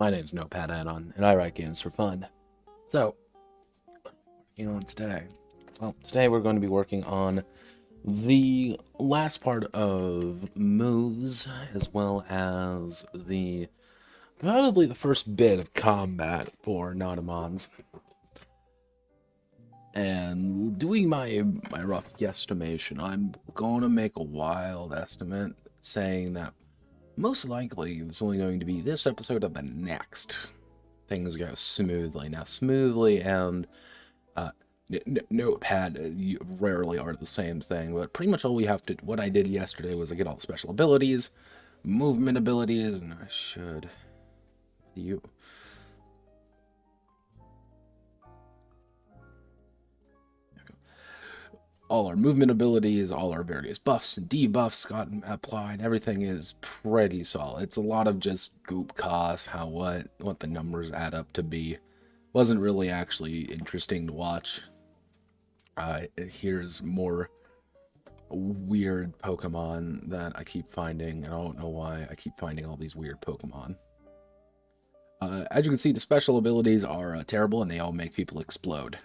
My name's Notepad Anon, and I write games for fun. So, working on today. Well, today we're going to be working on the last part of moves, as well as probably the first bit of combat for Notamons. And doing my rough guesstimation, I'm going to make a wild estimate saying that most likely it's only going to be this episode of the next. Things go smoothly. Now, smoothly and Notepad rarely are the same thing, but pretty much all we have to... What I did yesterday was I get all the special abilities, movement abilities, and I should... All our movement abilities, all our various buffs and debuffs got applied. Everything is pretty solid. It's a lot of just goop cost, what the numbers add up to be. Wasn't really actually interesting to watch. Here's more weird Pokemon that I keep finding. I don't know why I keep finding all these weird Pokemon. As you can see, the special abilities are terrible, and they all make people explode,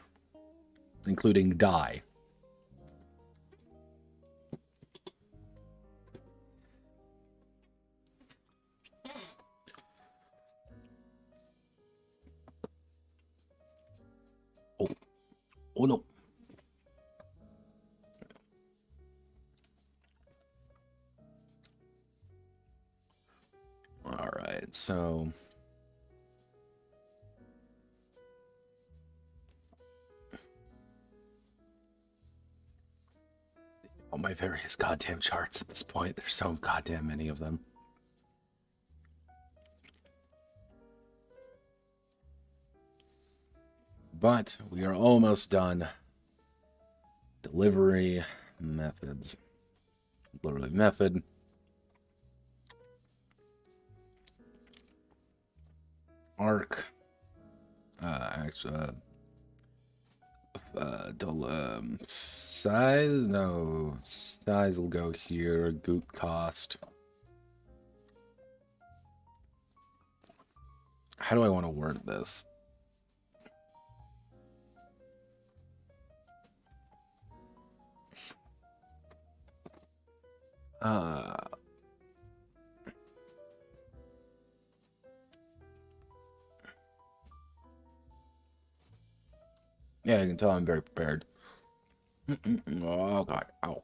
including die. Oh no. Alright, so... all my various goddamn charts at this point. There's so goddamn many of them. But we are almost done. Delivery methods. Delivery method. Arc. Size? No. Size will go here. Goop cost. How do I want to word this? Yeah, you can tell I'm very prepared. Oh, God. Ow.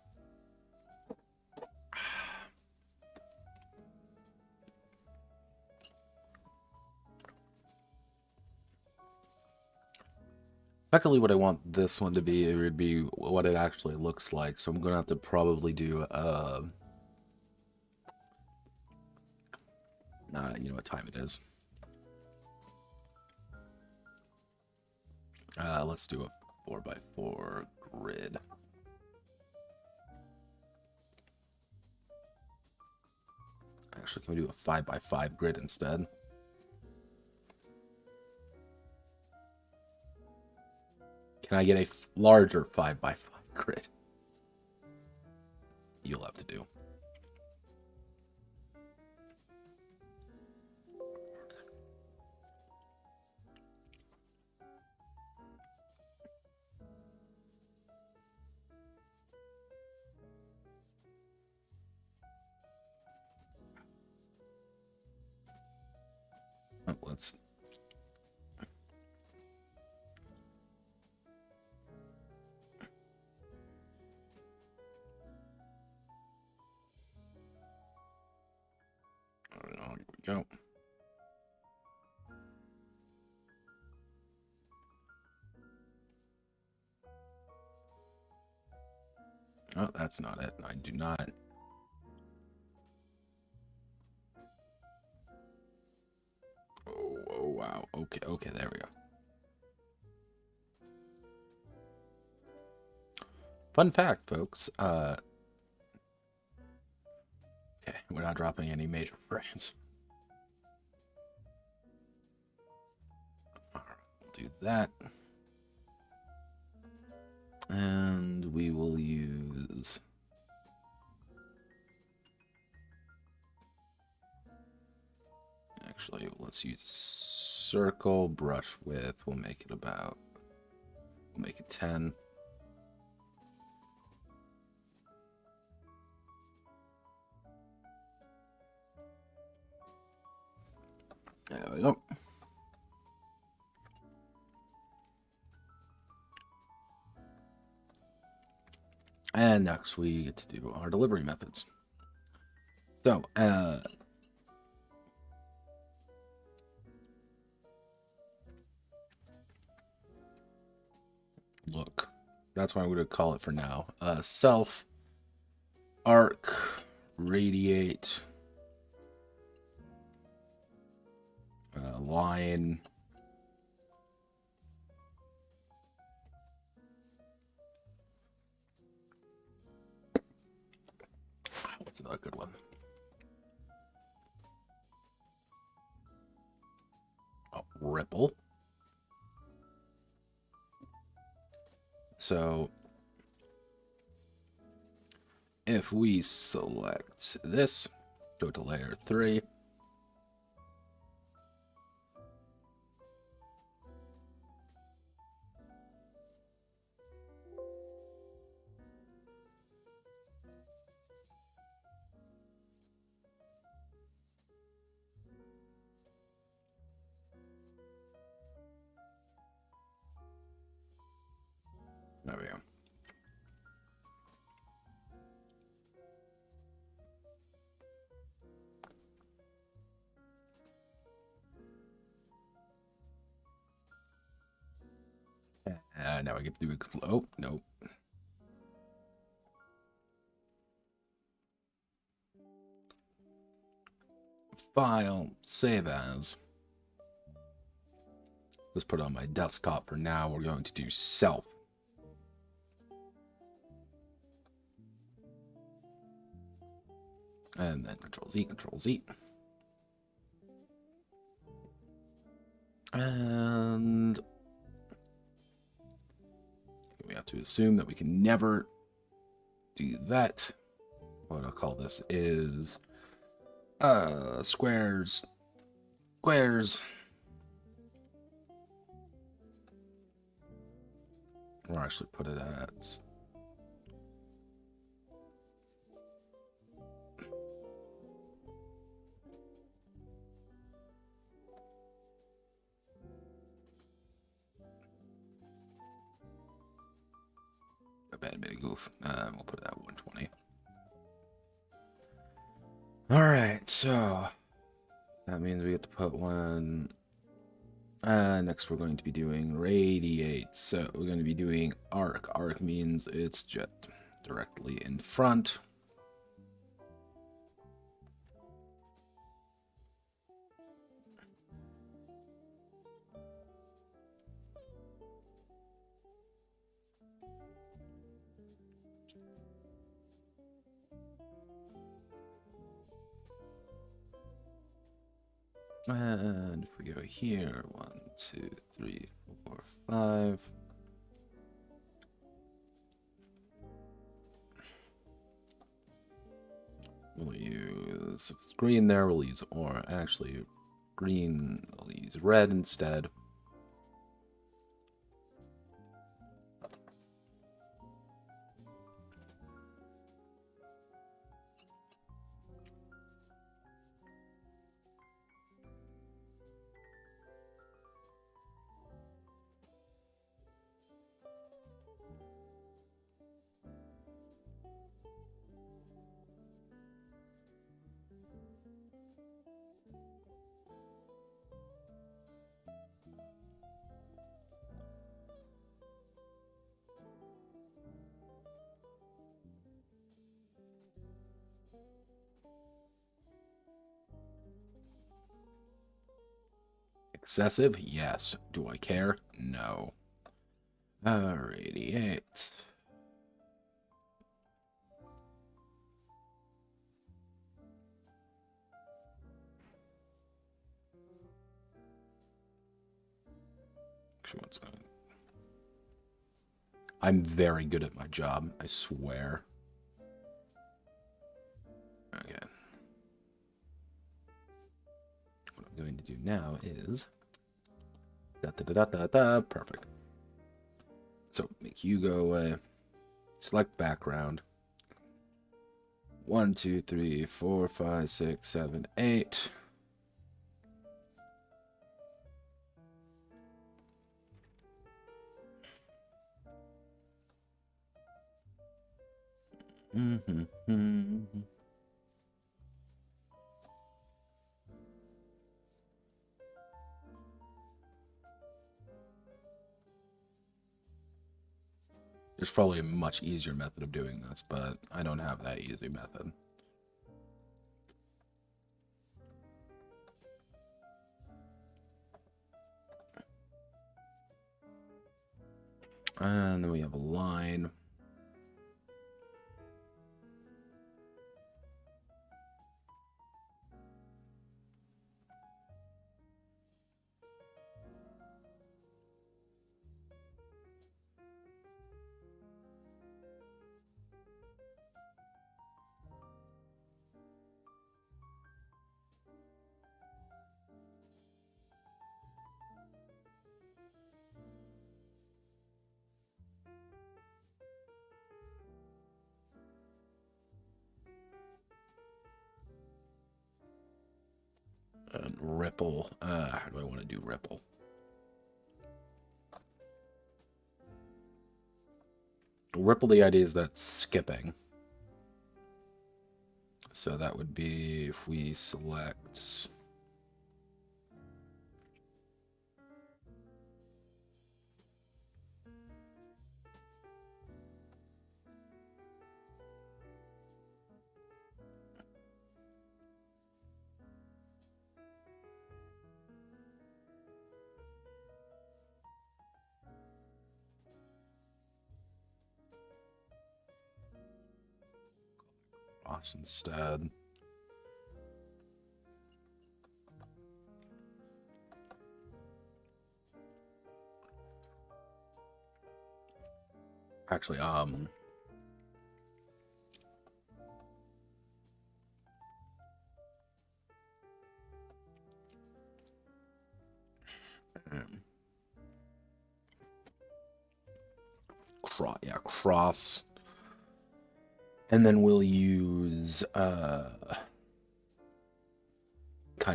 Luckily, what I want this one to be, it would be what it actually looks like. So I'm going to have to probably do, you know what time it is. Let's do a 4x4 grid. Actually, can we do a 5x5 grid instead? Can I get a larger 5x5 grid? You'll have to do. Oh, let's... Here we go. Oh, that's not it. I do not. Oh, wow. Okay, there we go. Fun fact, folks. Okay, we're not dropping any major frames. Alright, we'll do that. And we will use... Actually, let's use a circle brush width. We'll make it 10. There we go. And next we get to do our delivery methods. So, look, that's what I'm going to call it for now. Self, arc, radiate, line, what's another good one? Oh, ripple. So if we select this, go to layer 3, there we go. Now I get to do a flow. Oh, nope. File, save as. Let's put it on my desktop for now. We're going to do self. And then Control Z, Control Z. And we have to assume that we can never do that. What I'll call this is squares. Squares. Or actually put it at a bad bit of goof. We'll put it at 120. Alright, so that means we get to put one. Next we're going to be doing radiate. So we're going to be doing arc. Arc means it's just directly in front. And if we go here, 1, 2, 3, 4, 5. We'll use, if it's green there, we'll use orange. Actually, green, we'll use red instead. Excessive? Yes. Do I care? No. Radiate. Actually, what's going on? I'm very good at my job, I swear. Okay. we're going to do now is perfect. So make you go away. Select background. 1, 2, 3, 4, 5, 6, 7, 8. There's probably a much easier method of doing this, but I don't have that easy method. And then we have a line. And ripple. How do I want to do ripple? Ripple, the idea is that skipping. So that would be if we select... instead. Actually, cross. And then we'll use kind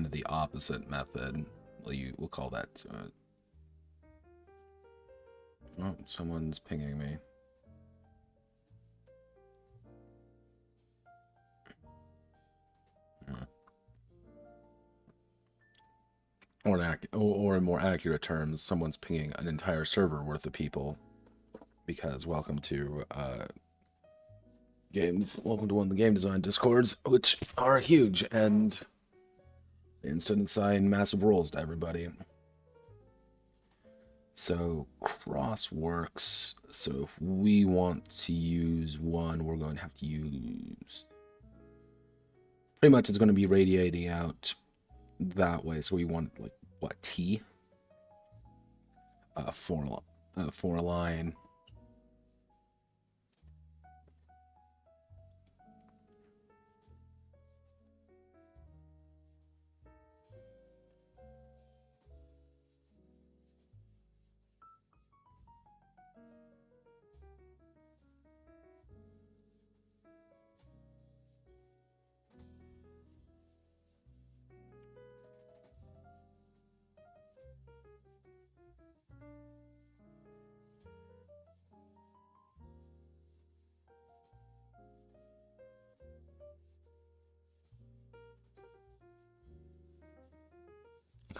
of the opposite method. We'll call that oh, someone's pinging me. Or in more accurate terms, someone's pinging an entire server worth of people. Because welcome to welcome to one of the game design discords, which are huge and instant assign massive roles to everybody. So cross works. So if we want to use one, we're going to have to use... Pretty much it's going to be radiating out that way. So we want, like, what, T? Four line.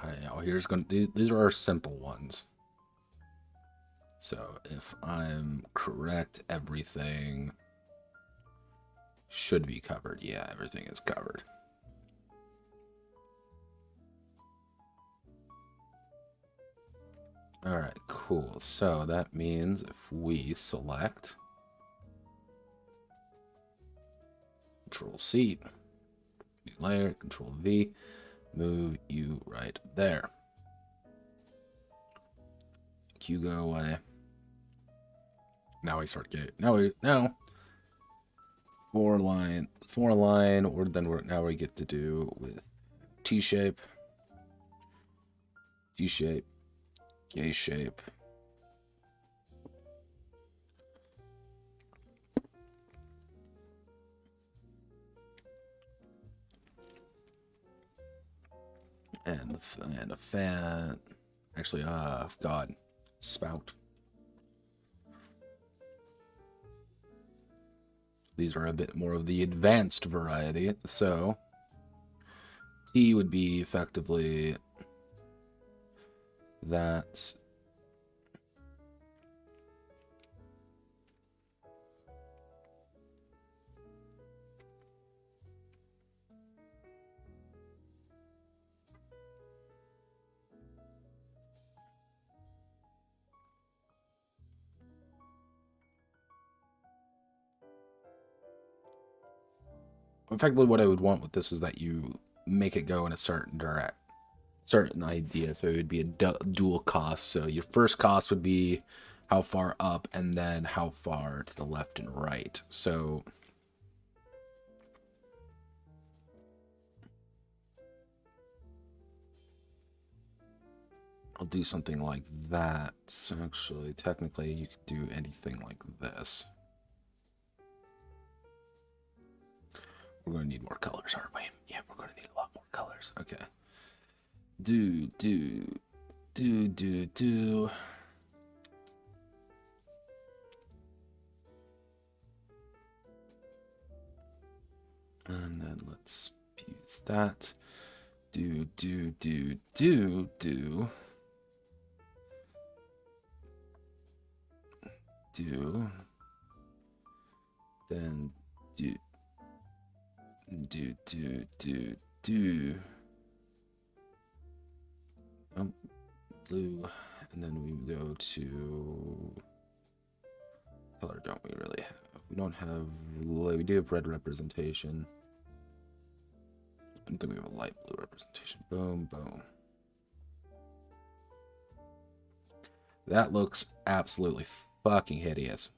Okay, now these are our simple ones. So if I'm correct, everything should be covered. Yeah, everything is covered. All right, cool. So that means if we select Control C, new layer, Control V, move you right there. Q go away. Now we start getting now four line, or then now we get to do with T shape. T-shape. K-shape. And a fan. Actually, God. Spout. These are a bit more of the advanced variety. So, T would be effectively that. Effectively, what I would want with this is that you make it go in a certain idea. So it would be a dual cost. So your first cost would be how far up, and then how far to the left and right. So I'll do something like that. Actually, technically, you could do anything like this. We're going to need more colors, aren't we? Yeah, we're going to need a lot more colors. Okay. Do. And then let's use that. Do. Then do. Oh, blue. And then we go to color, don't we really have? We don't have, we do have red representation. I don't think we have a light blue representation. Boom, boom. That looks absolutely fucking hideous.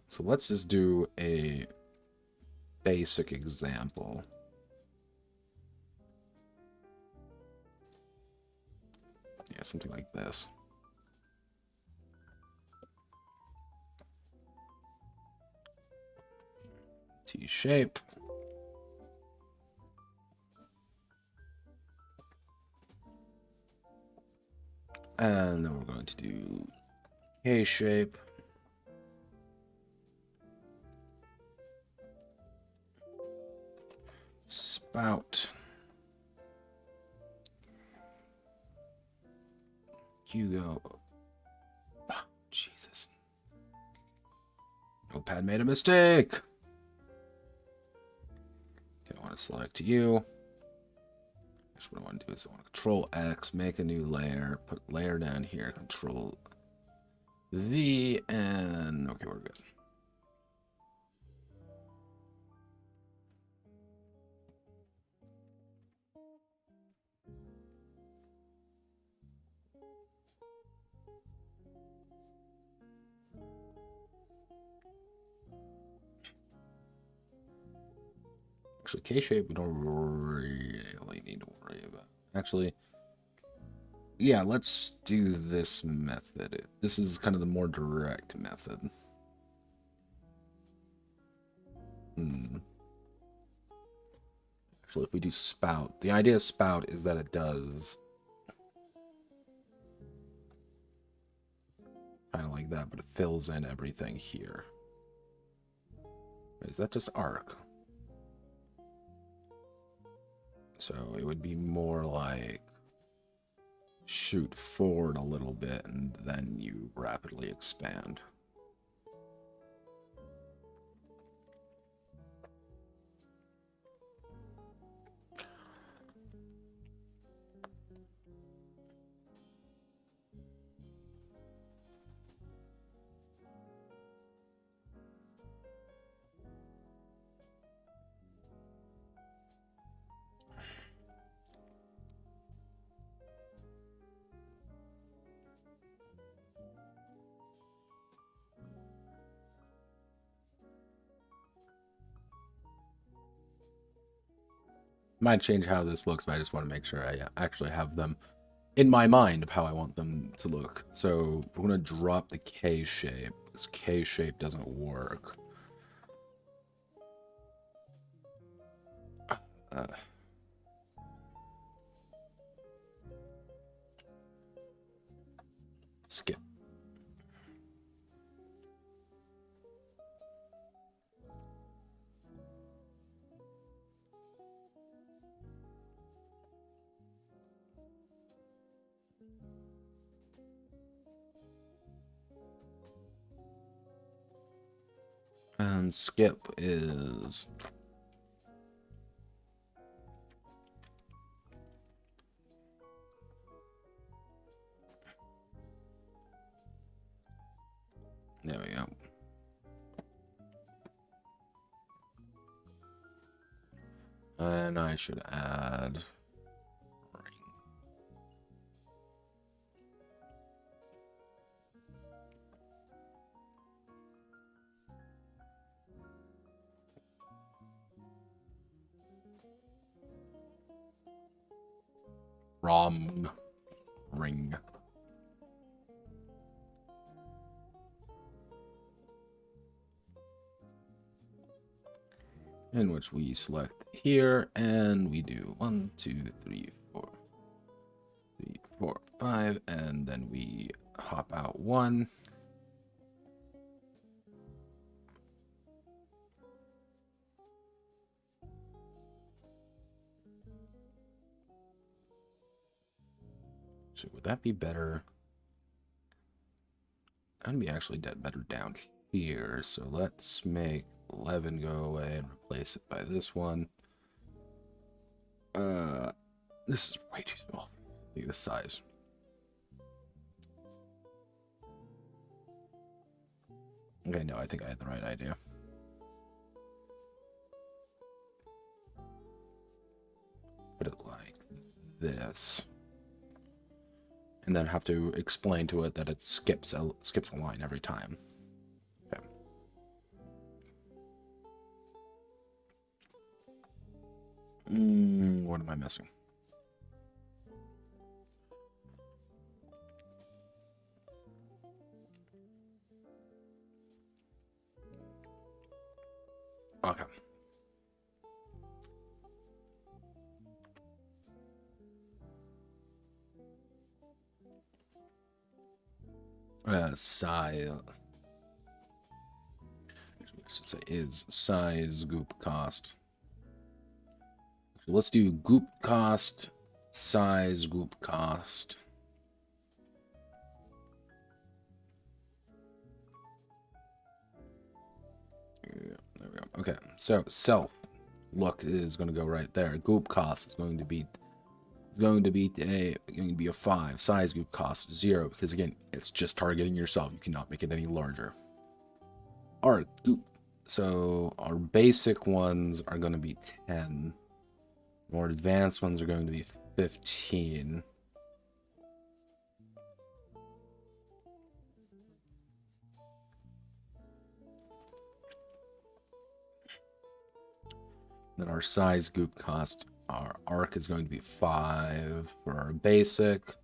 So let's just do a basic example. Yeah, something like this. T-shape. And then we're going to do K-shape. Spout. Hugo. Oh, Jesus. Notepad made a mistake. Okay, I want to select you. What I want to do is I want to Control X, make a new layer, put layer down here, Control V, and okay, we're good. Actually, K-shape we don't really need to worry about. Actually, yeah, let's do this method. This is kind of the more direct method. Actually, if we do spout, the idea of spout is that it does kind of like that, but it fills in everything here. Is that just arc? So it would be more like shoot forward a little bit and then you rapidly expand. Might change how this looks, but I just want to make sure I actually have them in my mind of how I want them to look. So we're going to drop the K shape. This K shape doesn't work. Skip. And skip is... There we go. And I should add... ROM ring. In which we select here and we do 1, 2, 3, 4, 3, 4, 5, and then we hop out 1. So would that be better? That'd be actually better down here. So let's make 11 go away and replace it by this one. This is way too small. Look at the size. Okay, no, I think I had the right idea. Put it like this. And then have to explain to it that it skips a line every time. Okay. What am I missing? Okay. Size. I should say is size goop cost. So let's do goop cost, size goop cost. Yeah, there we go. Okay, so self look is going to go right there. Goop cost is going to be a 5. Size group cost 0 because again it's just targeting yourself. You cannot make it any larger. Our group, so our basic ones are going to be 10. More advanced ones are going to be 15. Then our size group cost, our arc is going to be 5 for our basic.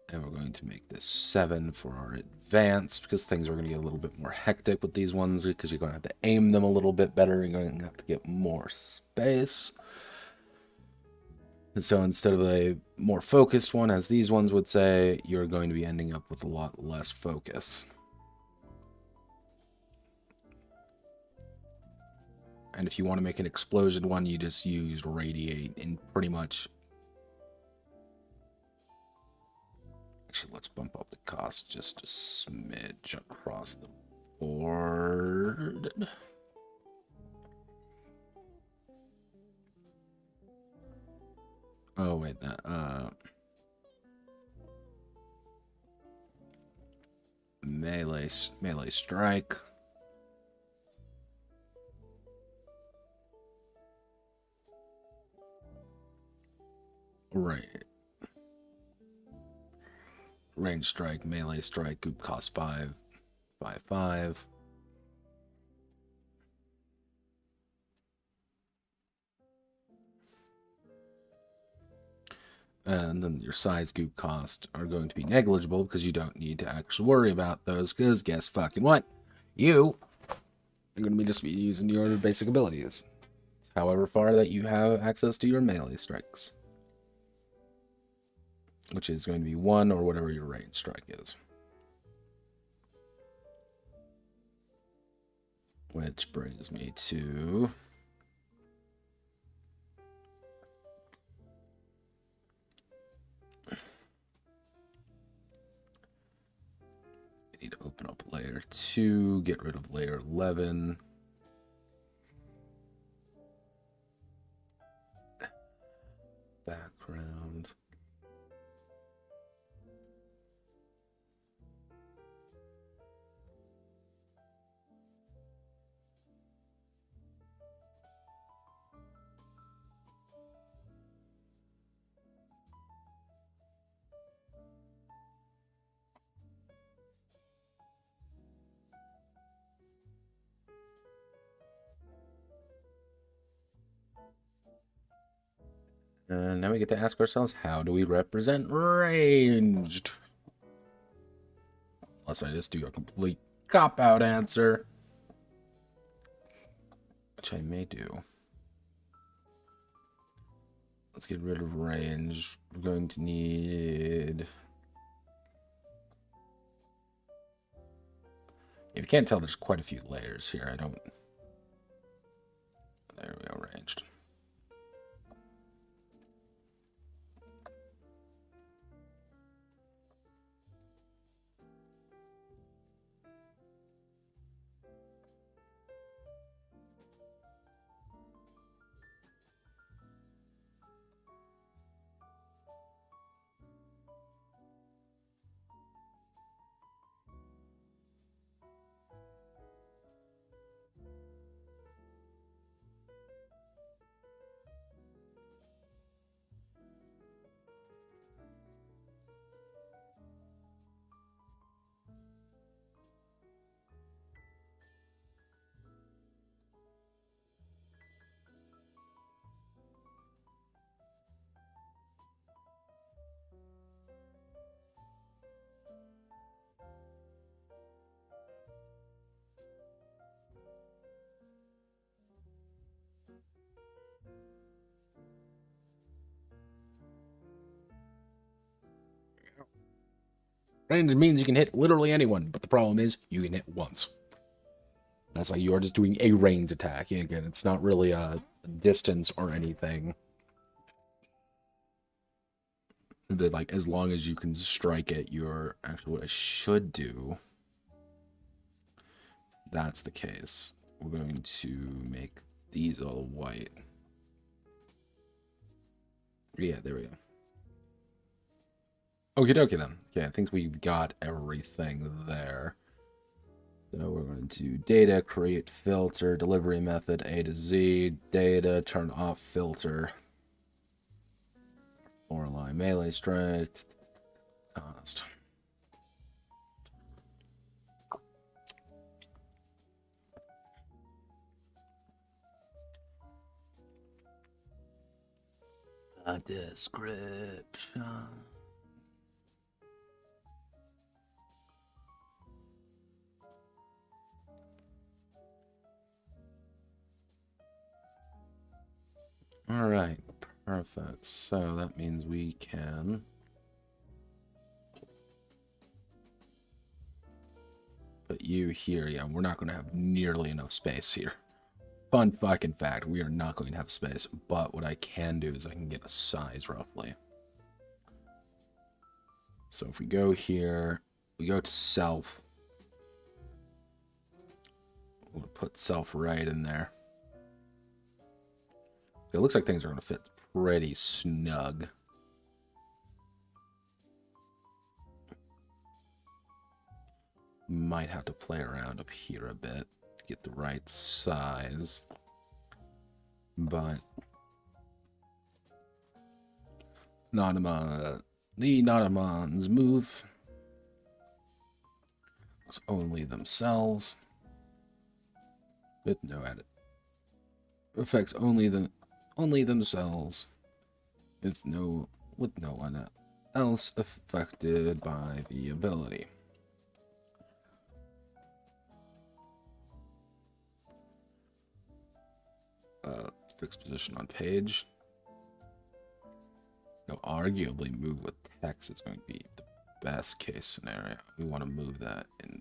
And we're going to make this 7 for our advanced, because things are going to get a little bit more hectic with these ones, because you're going to have to aim them a little bit better. You're going to have to get more space. And so instead of a more focused one, as these ones would say, you're going to be ending up with a lot less focus. And if you want to make an explosion one, you just use radiate and pretty much... Actually, let's bump up the cost just a smidge across the board. Oh, wait, that, melee strike. Right. Range strike, melee strike, goop cost 5, 5, 5. and then your size goop costs are going to be negligible because you don't need to actually worry about those, because guess fucking what? You are going to be just be using your basic abilities, however far that you have access to your melee strikes, which is going to be 1 or whatever your range strike is. Which brings me to I need to open up layer 2, get rid of layer 11. Background. And now we get to ask ourselves, how do we represent ranged? Unless I just do a complete cop-out answer, which I may do. Let's get rid of range. We're going to need... If you can't tell, there's quite a few layers here. I don't... There we go, ranged. Range means you can hit literally anyone, but the problem is you can hit once. That's like you are just doing a ranged attack. Again, it's not really a distance or anything. But like, as long as you can strike it, you're actually what I should do. That's the case. We're going to make these all white. Yeah, there we go. Okie dokie then. Okay, I think we've got everything there. So we're going to data, create filter, delivery method, A to Z, data, turn off filter. 4-line melee strike, cost. A description. All right, perfect. So that means we can put you here. Yeah, we're not going to have nearly enough space here. Fun fucking fact, we are not going to have space, but what I can do is I can get a size roughly. So if we go here, we go to self. We'll put self right in there. It looks like things are going to fit pretty snug. Might have to play around up here a bit to get the right size. But the Notamons move only themselves with no edit. Affects only themselves with no with no one else affected by the ability. Fixed position on page. Now, arguably, move with text is going to be the best case scenario. We want to move that in.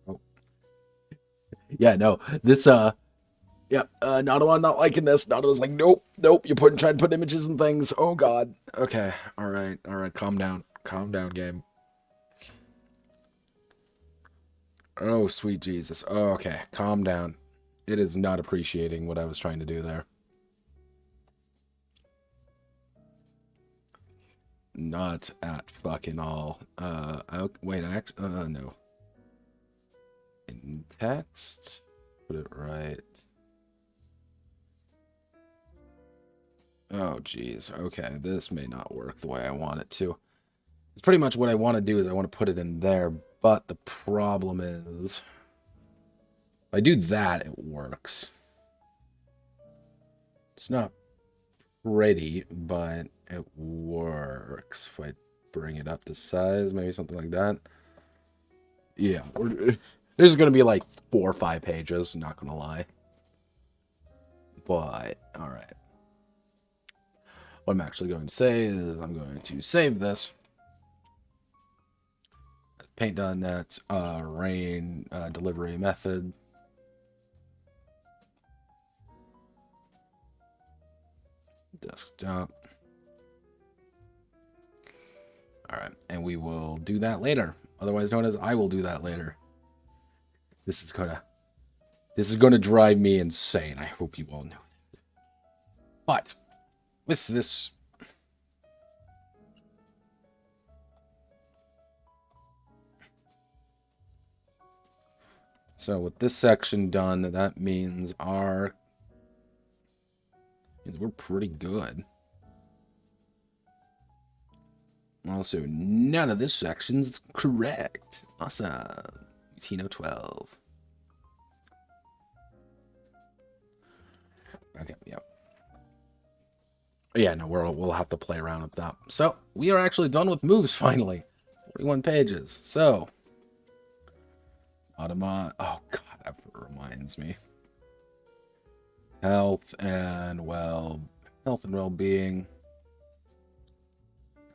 Oh. Yeah, no, this, yeah, Notamon not liking this. Notamon's like, nope, nope, you're trying to put images and things. Oh, God. Okay, all right, calm down. Calm down, game. Oh, sweet Jesus. Oh, okay, calm down. It is not appreciating what I was trying to do there. Not at fucking all. Wait, no. In text, put it right. Oh, geez. Okay, this may not work the way I want it to. It's pretty much what I want to do is I want to put it in there, but the problem is, if I do that, it works. It's not pretty, but it works. If I bring it up to size, maybe something like that. Yeah, this is going to be like 4 or 5 pages, not going to lie. But, alright. What I'm actually going to say is I'm going to save this. Paint done, that's rain delivery method. Desktop. Alright, and we will do that later. Otherwise known as I will do that later. This is gonna drive me insane. I hope you all know that. But with this, so with this section done, that means we're pretty good. Also, none of this section's correct. Awesome. Tino 12. Okay, yeah. Yeah, no, we'll have to play around with that. So, we are actually done with moves, finally. 41 pages. So, Notamon. Oh, God, that reminds me. Health and well-being.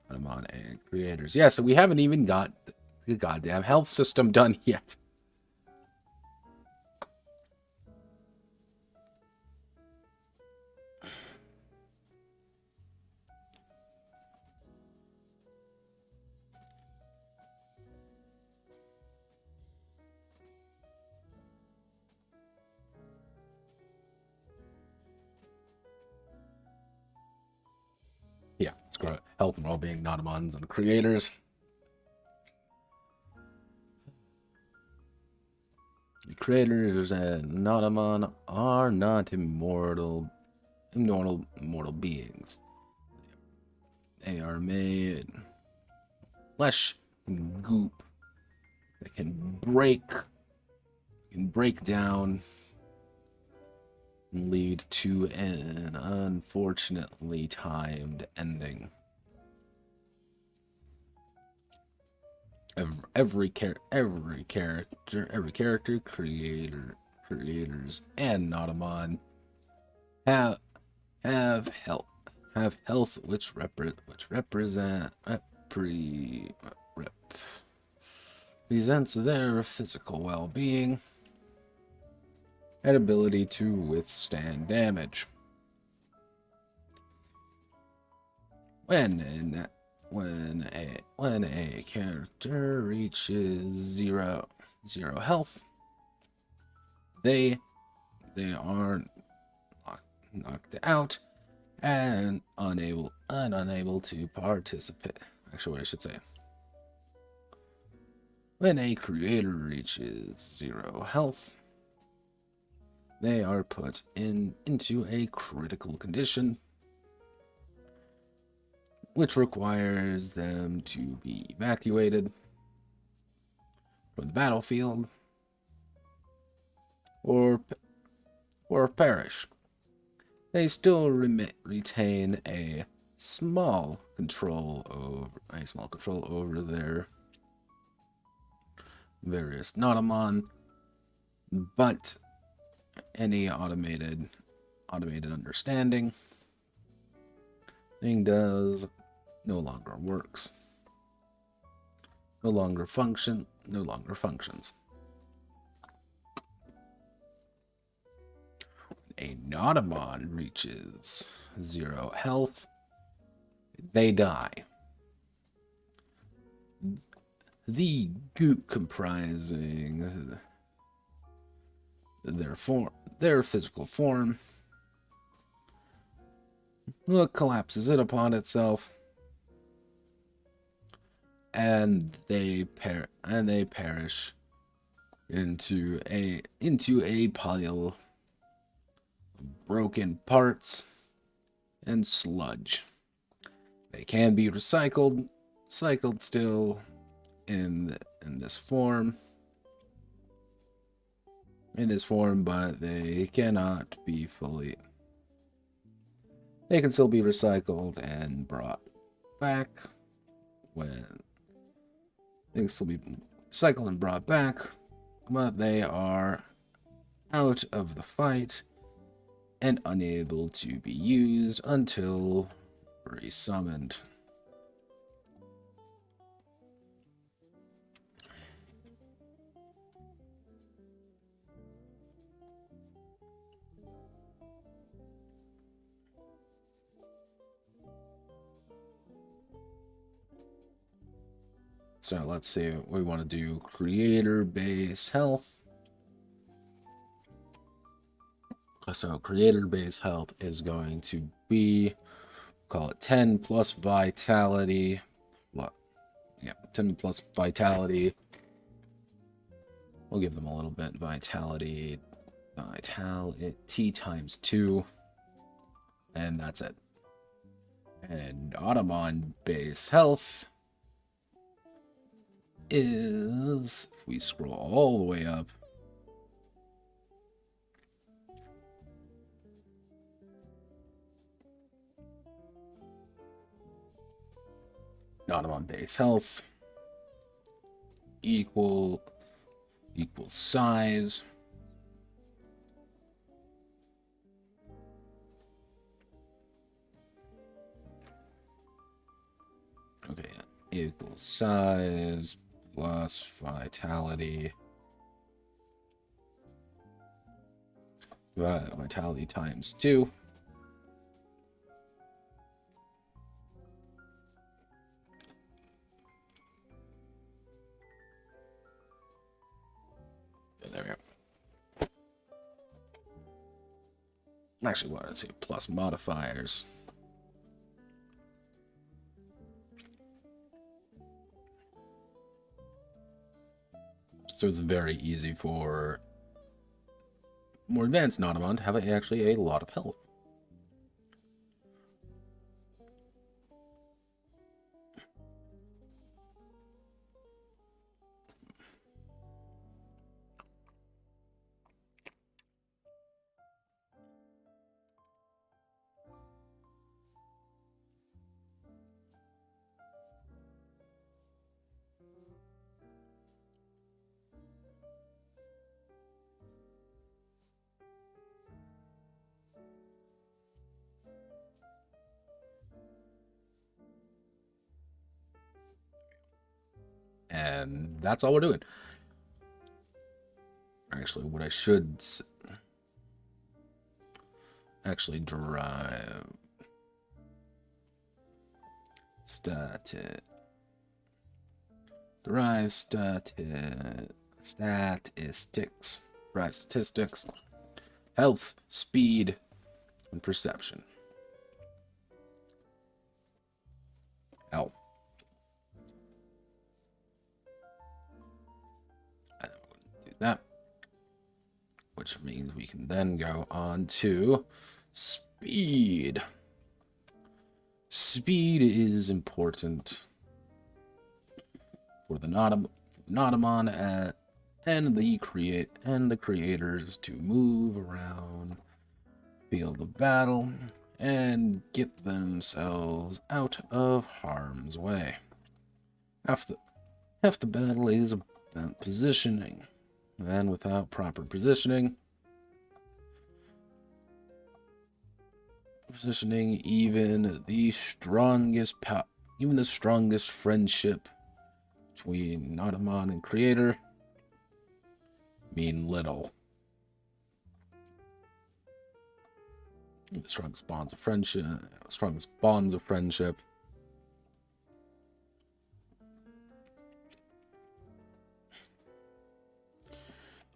Notamon and creators. Yeah, so we haven't even got the goddamn health system done yet. Yeah, let's go to health and well-being, Notamons and creators. The creators and Notamon are not immortal beings. They are made flesh and goop that can break down and lead to an unfortunately timed ending. Every character, creators, and Notamon have health, which represents their physical well-being and ability to withstand damage. When when a character reaches zero health, they are knocked out and unable to participate. Actually, what I should say. When a creator reaches 0 health, they are put into a critical condition, which requires them to be evacuated from the battlefield or perish. They still retain a small control over their various Notamon, but any automated understanding thing does no longer works. No longer functions. A Notamon reaches 0 health, they die. The goop comprising their physical form collapses it upon itself, and they perish into a pile of broken parts and sludge. They can be recycled still in this form, but they cannot be fully. They can still be recycled and brought back when they can still be recycled and brought back, but they are out of the fight and unable to be used until resummoned. So let's see, we want to do creator-based health. So creator-based health is going to be, call it 10 plus vitality. Yeah, 10 plus vitality. We'll give them a little bit. Vitality times 2. And that's it. And Notamon base health is, if we scroll all the way up, Notamon base health equal size equals size plus vitality. Vitality times 2. There we go. Actually, what did I say? Plus modifiers. So it's very easy for more advanced Notamon to have actually a lot of health. And that's all we're doing. Actually, what I should actually drive Derive statistics. Derive statistics. Health, speed, and perception. Health. And we'll do that. Which means we can then go on to speed. Speed is important for the Notamon and the creators to move around, field of battle, and get themselves out of harm's way. Half the battle is about positioning, and without proper positioning, even the strongest friendship between Notamon and creator mean little. The strongest bonds of friendship.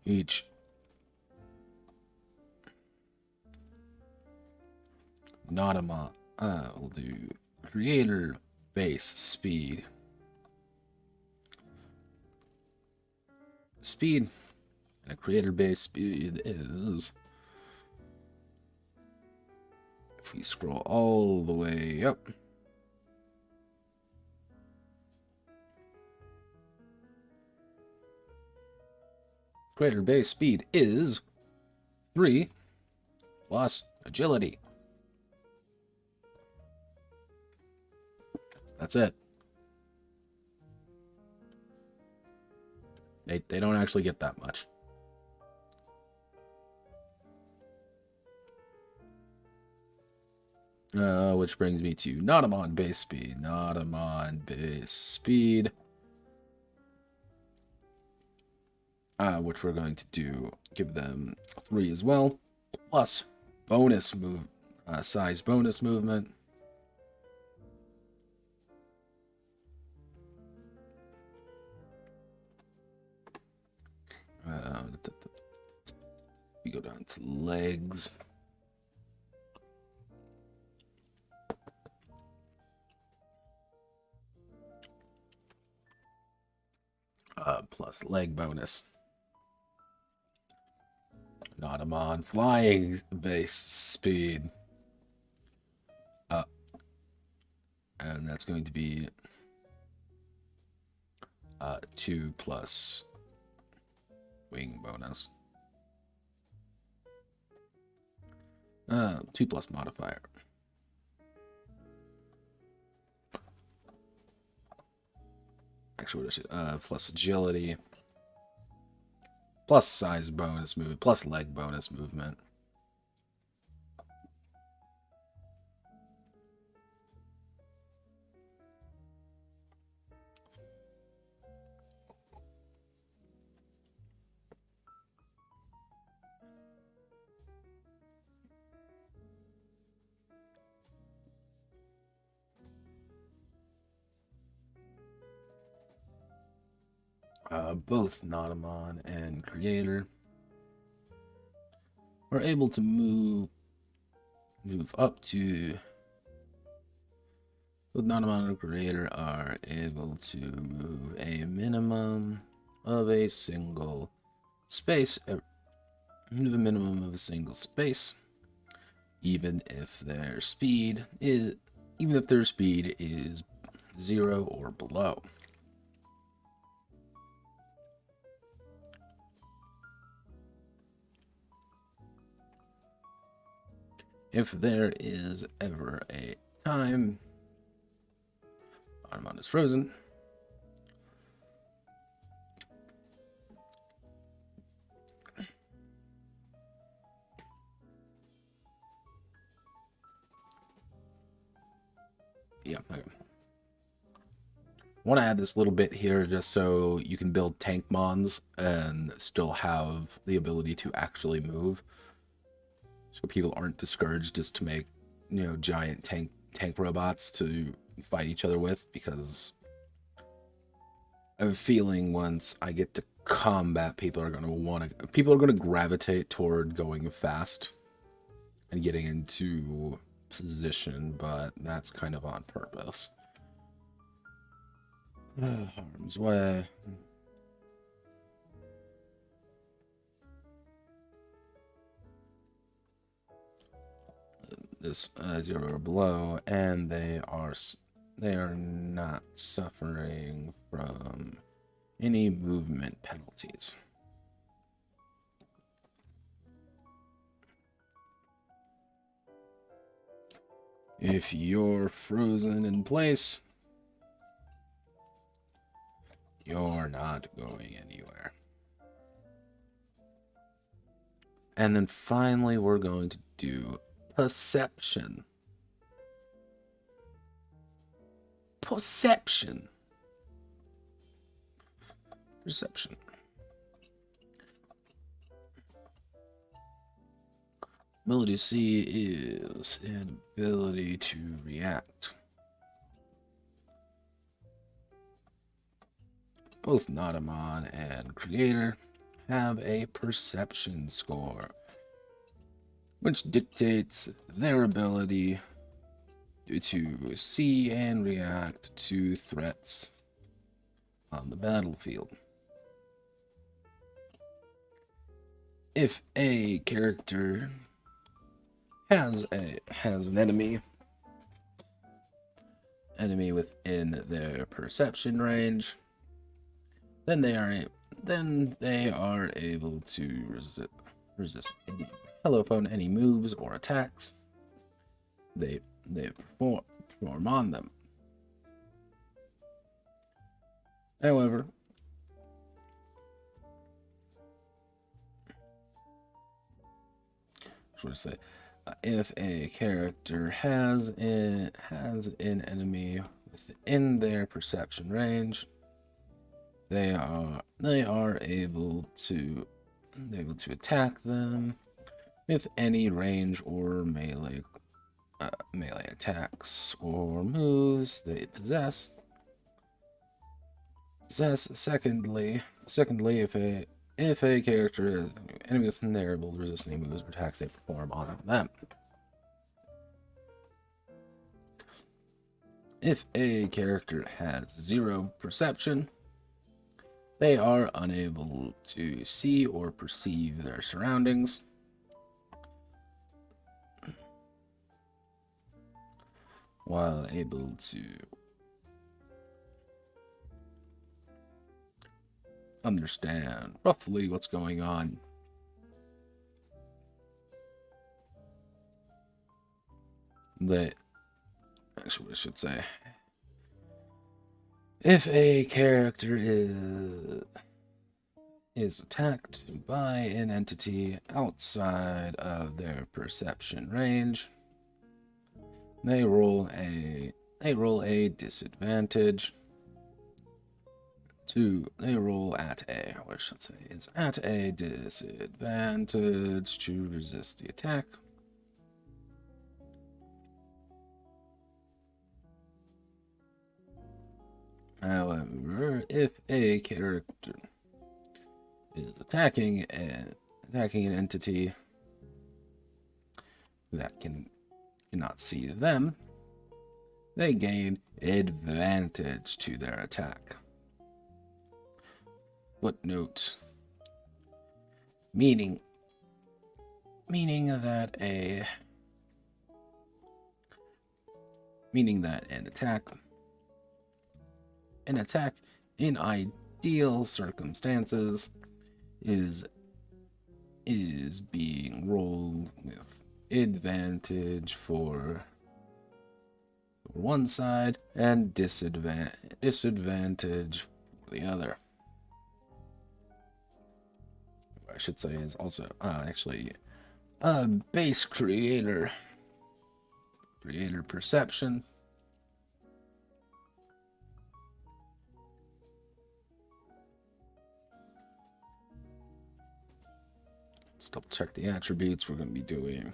Each Notamon will do creator base speed. And a creator base speed is, if we scroll all the way up, creator base speed is 3 plus agility. That's it. They don't actually get that much. Which brings me to Notamon base speed. Which we're going to give them 3 as well, plus size bonus movement. We go down to legs. Plus leg bonus. Notamon flying base speed. And that's going to be 2 plus wing bonus. 2 plus modifier. Actually, what is it? Plus agility. Plus size bonus movement. Plus leg bonus movement. Both Notamon and creator are able to move up to. Both Notamon and creator are able to move a minimum of a single space. Even if their speed is 0 or below. If there is ever a time Anon is frozen, yeah, okay. I want to add this little bit here just so you can build tank mons and still have the ability to actually move. So people aren't discouraged just to make, giant tank robots to fight each other with, because I have a feeling once I get to combat, people are gonna gravitate toward going fast and getting into position, but that's kind of on purpose. Harm's way. This 0 or below, and they are not suffering from any movement penalties. If you're frozen in place, you're not going anywhere. And then finally, we're going to do perception. Perception. Ability C is an ability to react. Both Notamon and Creator have a perception score, which dictates their ability to see and react to threats on the battlefield. If a character has an enemy within their perception range, then they are able to resist any moves or attacks they perform on them. However, if a character has an enemy within their perception range, they are able to attack them with any range or melee attacks or moves they possess. Secondly, if a character is an enemy within their able to resist any moves or attacks they perform on them. If a character has 0 perception, they are unable to see or perceive their surroundings. While able to understand roughly what's going on. Actually, I should say, if a character is attacked by an entity outside of their perception range, they roll a disadvantage. They roll at a disadvantage to resist the attack. However, if a character is attacking an entity that cannot see them, they gain advantage to their attack. Footnote: meaning that an attack in ideal circumstances is being rolled with advantage for one side and disadvantage for the other. What I should say is also base creator perception. Let's double check the attributes we're going to be doing.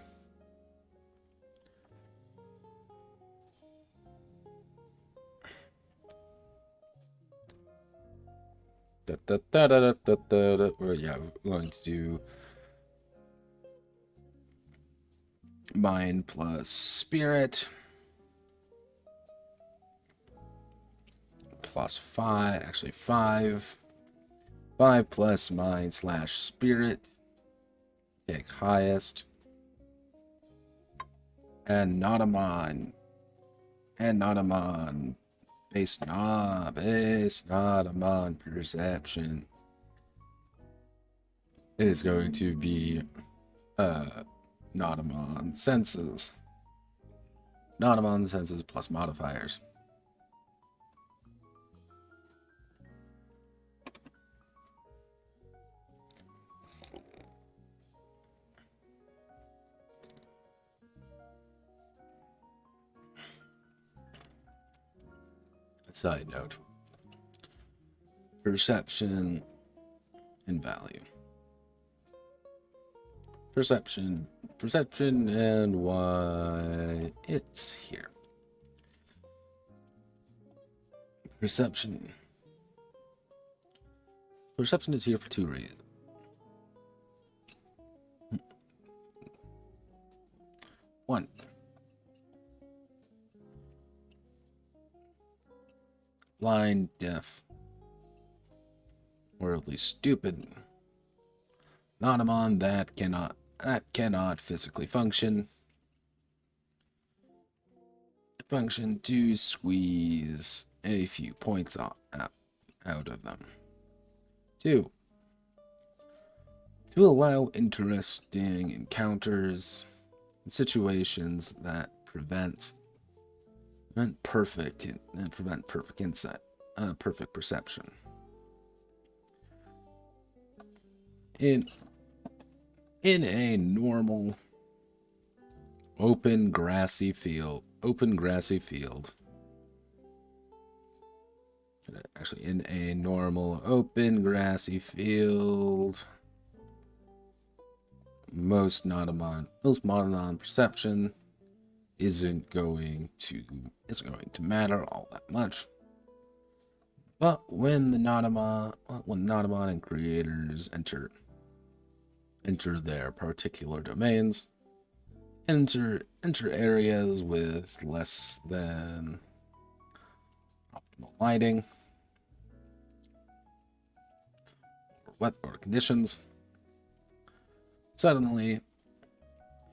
Yeah, we're going to do mind plus spirit plus 5, actually 5. 5 plus mind slash spirit. Take highest. And Notamon. And Notamon. Base Notamon perception is going to be Notamon senses. Notamon senses plus modifiers. Side note. Perception and value. Perception and why it's here. Perception is here for 2 reasons. 1, blind, deaf, or at least stupid Notamon that cannot physically function to squeeze a few points out of them. 2, to allow interesting encounters and situations that prevent perfect insight, perfect perception. In a normal open grassy field, actually in a normal open grassy field, most Notamon perception isn't going to matter all that much. But when Notamon and creators enter their particular domains, enter areas with less than optimal lighting or weather conditions, suddenly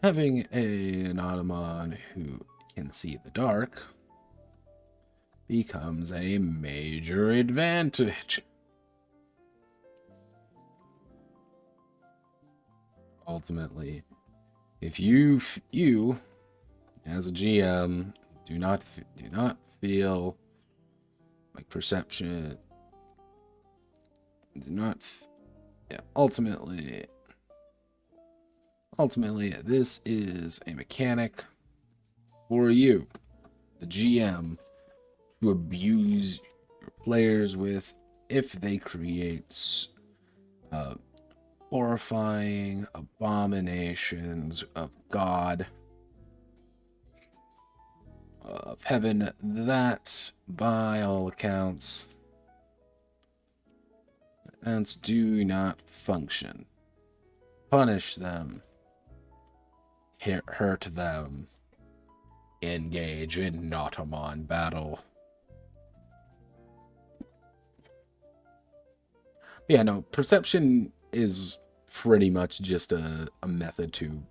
having an Notamon who can see the dark becomes a major advantage. Ultimately, if you as a GM do not feel like perception, ultimately this is a mechanic for you, the GM, to abuse your players with if they create horrifying abominations of God, of heaven, that by all accounts do not function. Punish them, hurt them, engage in Notamon battle. Yeah, no, perception is pretty much just a method to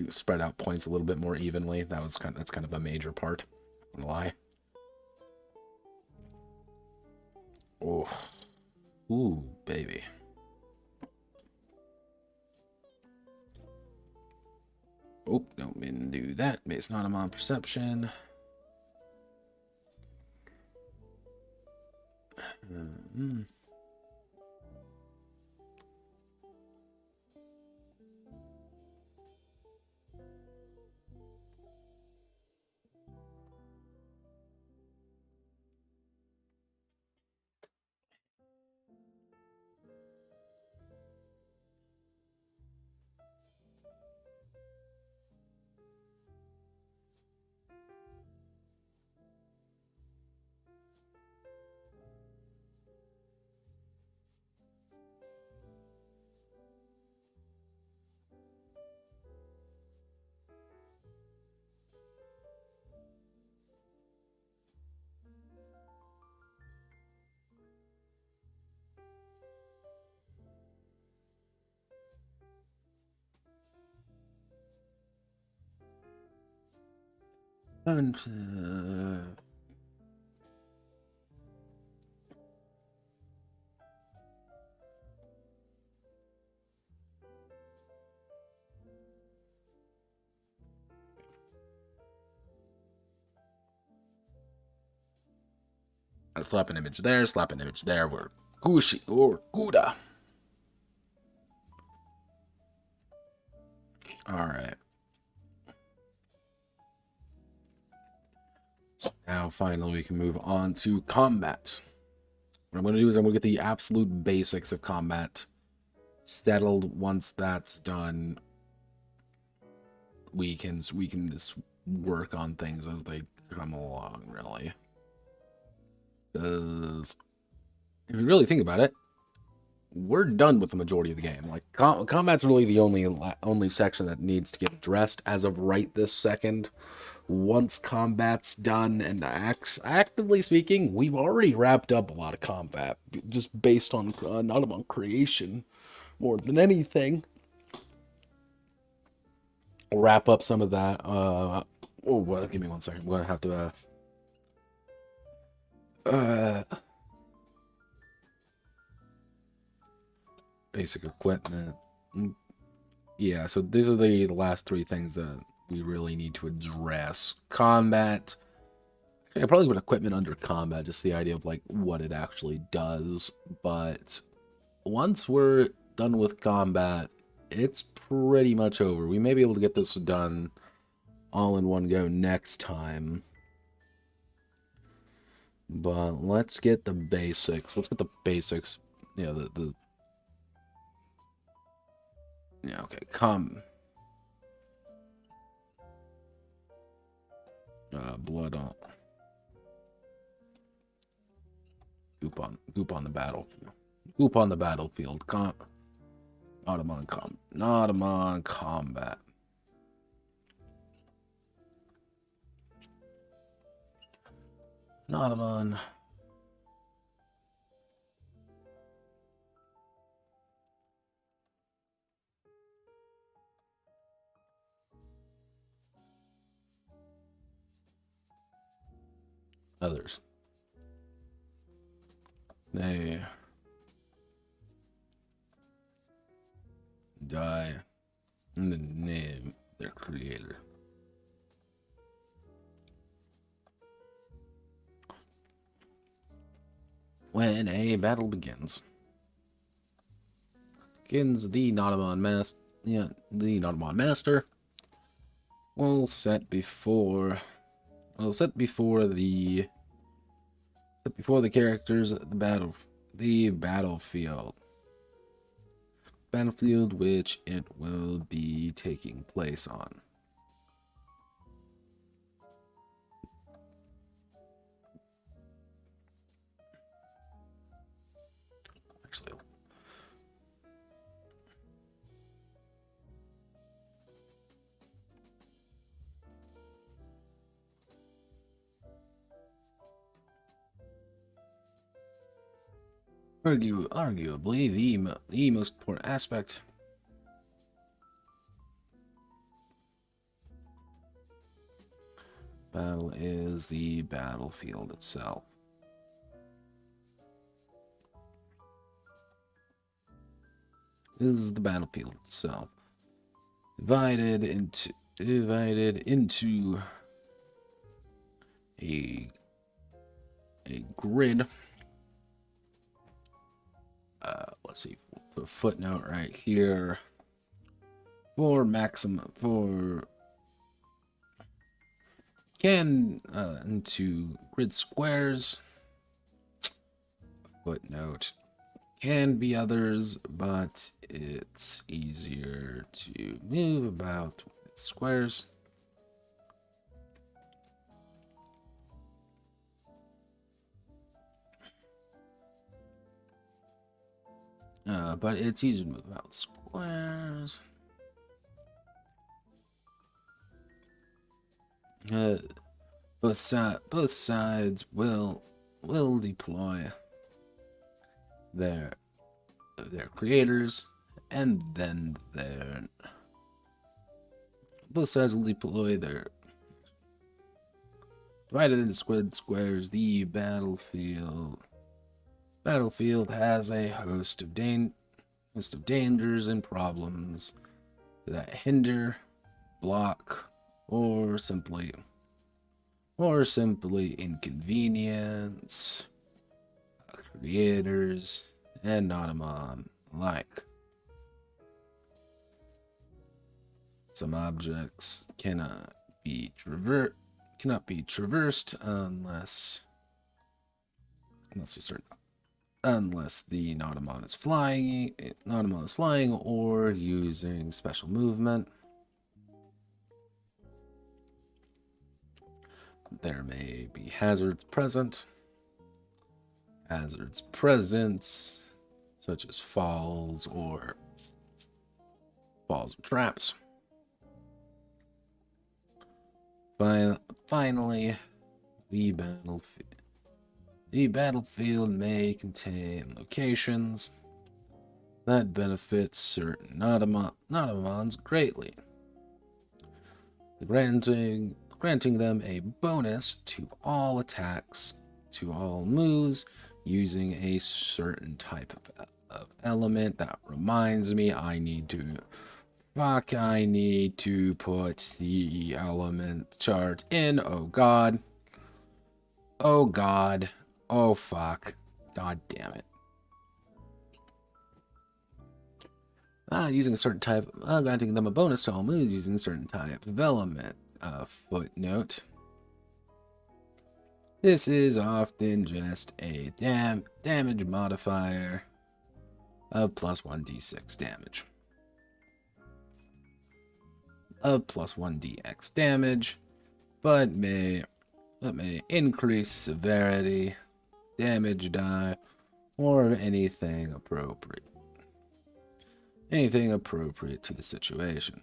spread out points a little bit more evenly. That's kind of a major part. I'm gonna lie. Oh, ooh, baby. Oh, don't mean to do that. It's not on perception. I slap an image there, slap an image there. We're Gushi or Gouda. Alright. So now finally we can move on to combat. What I'm going to do is I'm going to get the absolute basics of combat settled. Once that's done, we can just work on things as they come along, really. Because if you really think about it, we're done with the majority of the game. Like, combat's really the only section that needs to get addressed as of right this second. Once combat's done, and actively speaking, we've already wrapped up a lot of combat, just based on Notamon creation, more than anything. I'll wrap up some of that. Oh, well, give me 1 second. We're gonna have to basic equipment. Yeah, so these are the last 3 things that we really need to address. Combat. I probably put equipment under combat, just the idea of like what it actually does. But once we're done with combat, it's pretty much over. We may be able to get this done all in one go next time. But let's get the basics. Let's get the basics. You know, yeah, okay, blood on goop on the battlefield. Goop on the battlefield. Notamon combat. Notamon. Others. They die in the name of their creator. When a battle begins the Notamon Master. Yeah, the Notamon Master will set before the characters the battlefield which it will be taking place on. Actually, arguably the most important aspect battle is the battlefield itself. Is the battlefield itself divided into a grid. Let's see, we'll put a footnote right here for maximum into grid squares. Footnote can be others, but it's easier to move about with squares. But it's easy to move out squares. Both sides will deploy their creators, and then both sides will deploy their Divided into squares, the battlefield has a host of dangers and problems that hinder, block, or simply inconvenience creators and Notamon alike. Some objects cannot be traversed unless the Notamon is flying or using special movement. There may be hazards present, such as falls or traps. Finally, the battlefield may contain locations that benefit certain Notamons greatly, granting them a bonus to all attacks, to all moves, using a certain type of element. That reminds me, I need to put the element chart in. Oh god. Oh fuck. God damn it. Using a certain type, granting them a bonus to all moves using a certain type of element. Footnote. This is often just a damage modifier of plus 1d6 damage. Of plus 1dx damage, but may increase severity, damage die, or anything appropriate to the situation.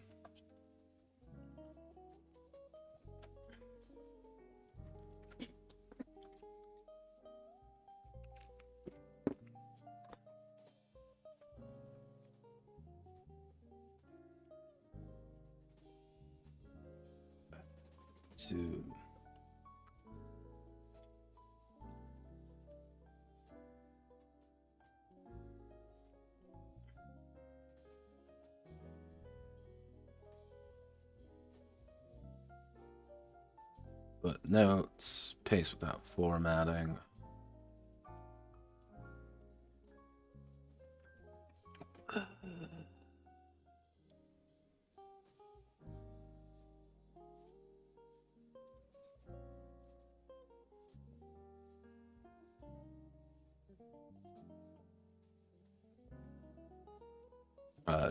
But notes, paste without formatting.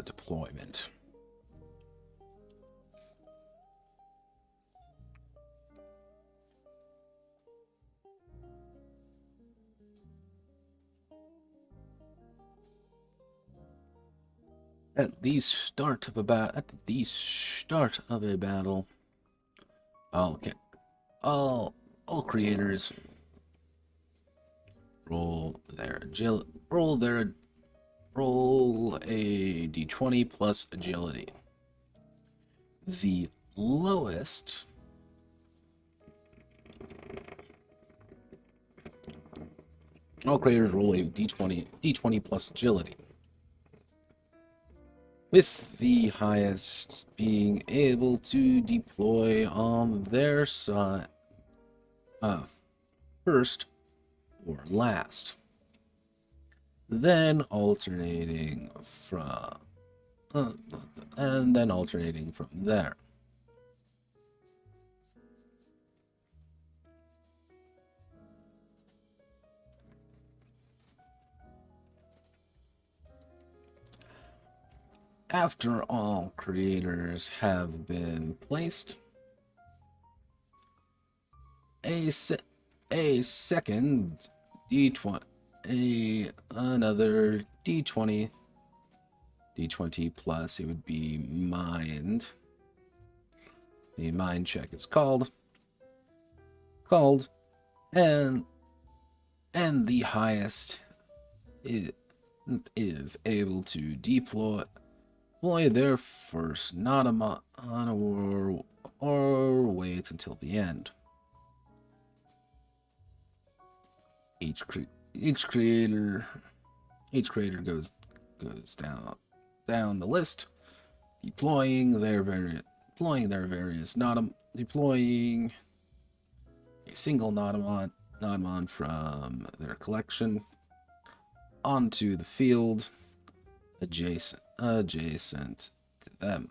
Deployment. At the start of a battle, all creators roll a d20 plus agility. The lowest all creators roll a d20 plus agility, with the highest being able to deploy on their side first or last, then alternating from there. After all creators have been placed, a second d20, another d20 plus, it would be mind. A mind check is called, and the highest is able to deploy their first Notamon or wait until the end. each creator goes down the list, deploying a single Notamon from their collection onto the field adjacent to them.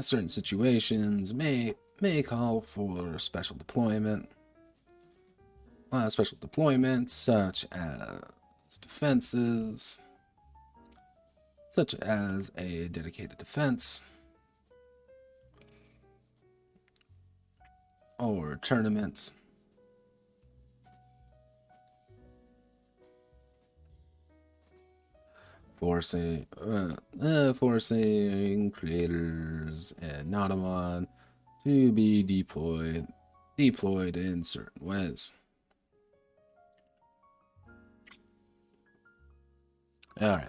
Certain situations may call for special deployment. Special deployments such as defenses, such as a dedicated defense, or tournaments. Forcing creators and Notamon to be deployed in certain ways. All right.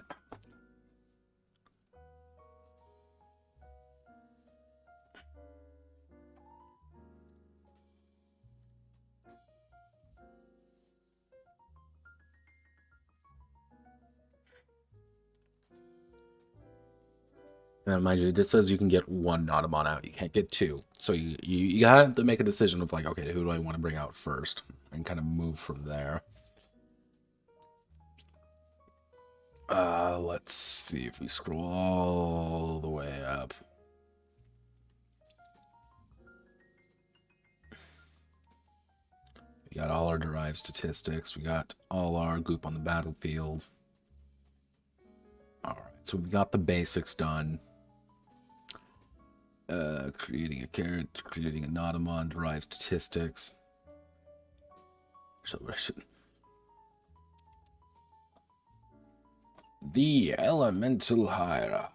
And mind you, it just says you can get one Notamon out. You can't get two. So you have to make a decision of like, okay, who do I want to bring out first? And kind of move from there. Let's see if we scroll all the way up. We got all our derived statistics. We got all our goop on the battlefield. Alright, so we got the basics done. Creating a character, creating a Notamon, derived statistics. The elemental hierarchy.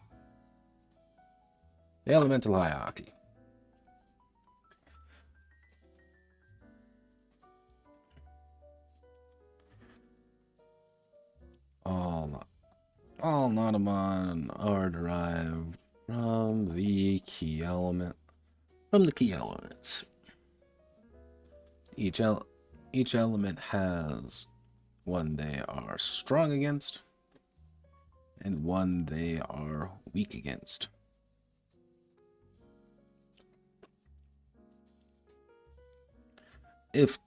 All Notamon are derived from the key elements. Each element has one they are strong against and one they are weak against. If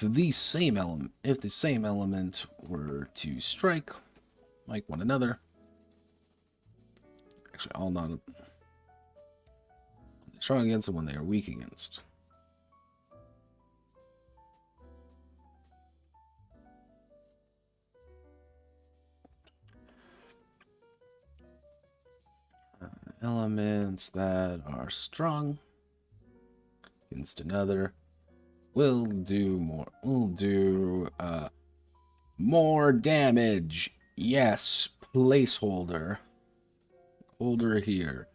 the same element were to strike like one another, actually all not strong against and one they are weak against. Elements that are strong against another will do more damage. Yes, placeholder. Holder here.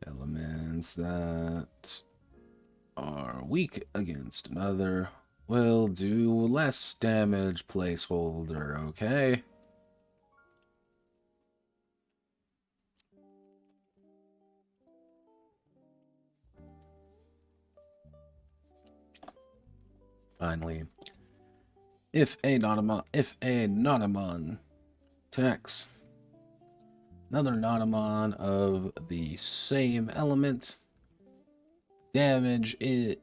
Elements that are weak against another will do less damage. Placeholder, okay? Finally, if a Notamon attacks another Notamon of the same element, damage is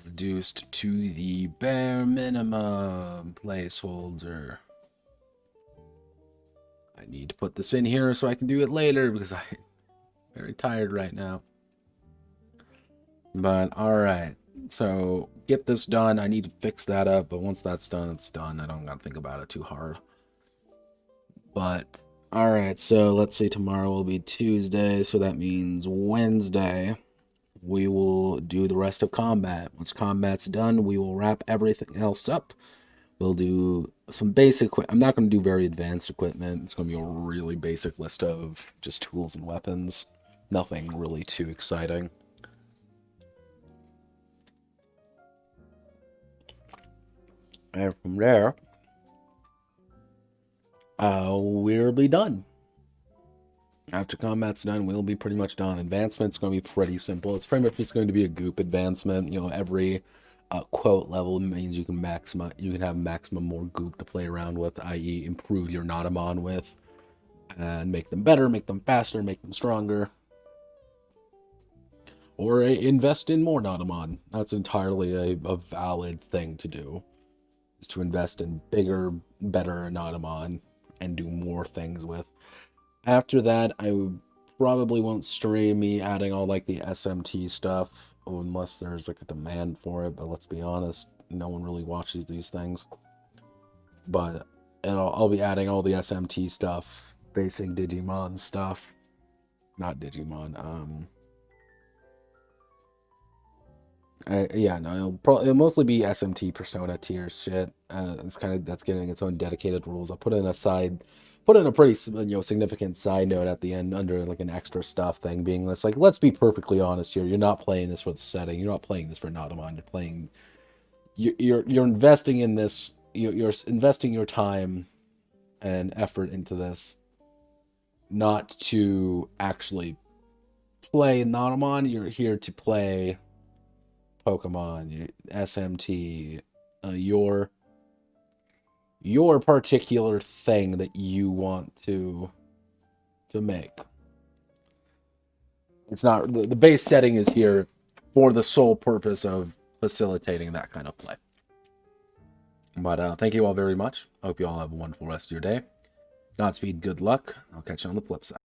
reduced to the bare minimum. Placeholder. I need to put this in here so I can do it later because I'm very tired right now. But alright, so get this done. I need to fix that up, but once that's done, it's done. I don't gotta think about it too hard. But alright, so let's say tomorrow will be Tuesday, so that means Wednesday we will do the rest of combat. Once combat's done, we will wrap everything else up. We'll do some basic I'm not going to do very advanced equipment. It's going to be a really basic list of just tools and weapons. Nothing really too exciting. And from there, we'll be done. After combat's done, we'll be pretty much done. Advancement's going to be pretty simple. It's pretty much just going to be a goop advancement. You know, every quote level means you can have maximum more goop to play around with, i.e. improve your Notamon with, and make them better, make them faster, make them stronger. Or invest in more Notamon. That's entirely a valid thing to do. Is to invest in bigger, better Notamon and do more things with. After that, I probably won't stream me adding all like the SMT stuff unless there's like a demand for it. But let's be honest, no one really watches these things. But I'll be adding all the SMT stuff, basic Digimon stuff, not Digimon. It'll mostly be SMT Persona tier shit. That's getting its own dedicated rules. I'll put in a pretty significant side note at the end under like an extra stuff thing, being this like, let's be perfectly honest here. You're not playing this for the setting. You're not playing this for Notamon. You're investing in this. You're investing your time and effort into this, not to actually play Notamon. You're here to play Pokemon, SMT, your particular thing that you want to make. It's not the base setting is here for the sole purpose of facilitating that kind of play. But thank you all very much. I hope you all have a wonderful rest of your day. Godspeed, good luck. I'll catch you on the flip side.